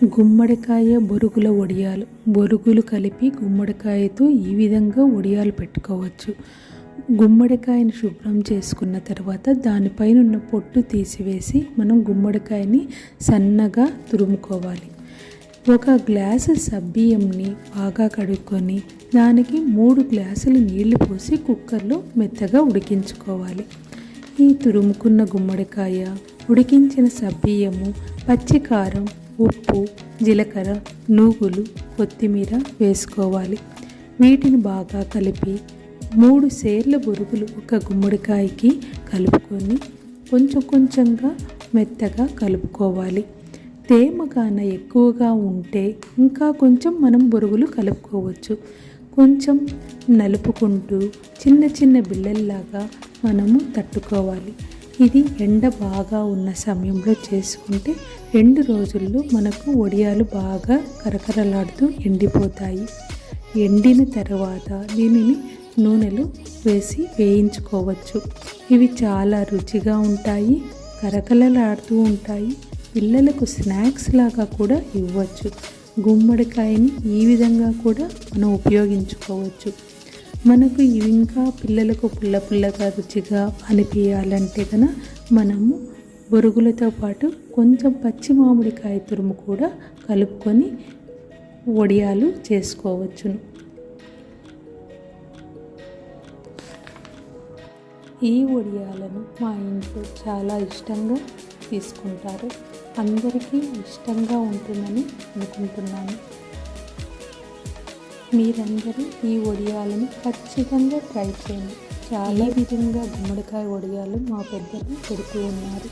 గుమ్మడికాయ బొరుగుల వడియాలు. బొరుగులు కలిపి గుమ్మడికాయతో ఈ విధంగా వడియాలు పెట్టుకోవచ్చు. గుమ్మడికాయని శుభ్రం చేసుకున్న తర్వాత దానిపైన ఉన్న పొట్టు తీసివేసి మనం గుమ్మడికాయని సన్నగా తురుముకోవాలి. ఒక గ్లాసు సబ్బియ్యంని బాగా కడుక్కొని దానికి 3 గ్లాసులు నీళ్లు పోసి కుక్కర్లో మెత్తగా ఉడికించుకోవాలి. ఈ తురుముకున్న గుమ్మడికాయ, ఉడికించిన సబ్బియ్యము, పచ్చికారం, ఉప్పు, జీలకర్ర, నూగులు, కొత్తిమీర వేసుకోవాలి. వీటిని బాగా కలిపి 3 సేర్ల బొరుగులు ఒక గుమ్మడికాయకి కలుపుకొని కొంచెం కొంచెంగా మెత్తగా కలుపుకోవాలి. తేమగాన ఎక్కువగా ఉంటే ఇంకా కొంచెం మనం బొరుగులు కలుపుకోవచ్చు. కొంచెం నలుపుకుంటూ చిన్న చిన్న బిళ్ళల్లాగా మనము తట్టుకోవాలి. ఇది ఎండ బాగా ఉన్న సమయంలో చేసుకుంటే 2 రోజుల్లో మనకు వడియాలు బాగా కరకరలాడుతూ ఎండిపోతాయి. ఎండిన తర్వాత దీనిని నూనెలో వేసి వేయించుకోవచ్చు. ఇవి చాలా రుచిగా ఉంటాయి, కరకరలాడుతూ ఉంటాయి. పిల్లలకు స్నాక్స్ లాగా కూడా ఇవ్వచ్చు. గుమ్మడికాయని ఈ విధంగా కూడా మనం ఉపయోగించుకోవచ్చు. మనకు ఇంకా పిల్లలకు పుల్ల పుల్లగా రుచిగా అనిపించాలంటే కనుక మనము బొరుగులతో పాటు కొంచెం పచ్చి మామిడికాయ తురుము కూడా కలుపుకొని వడియాలు చేసుకోవచ్చును. ఈ వడియాలను మా ఇంట్లో చాలా ఇష్టంగా తీసుకుంటారు. అందరికీ ఇష్టంగా ఉంటుందని అనుకుంటున్నాను. మీరందరూ ఈ వడియాలను ఖచ్చితంగా ట్రై చేయండి. చాలా విధంగా గుమ్మడికాయ వడియాలు మా పెద్దలు పెడుతూ ఉన్నారు.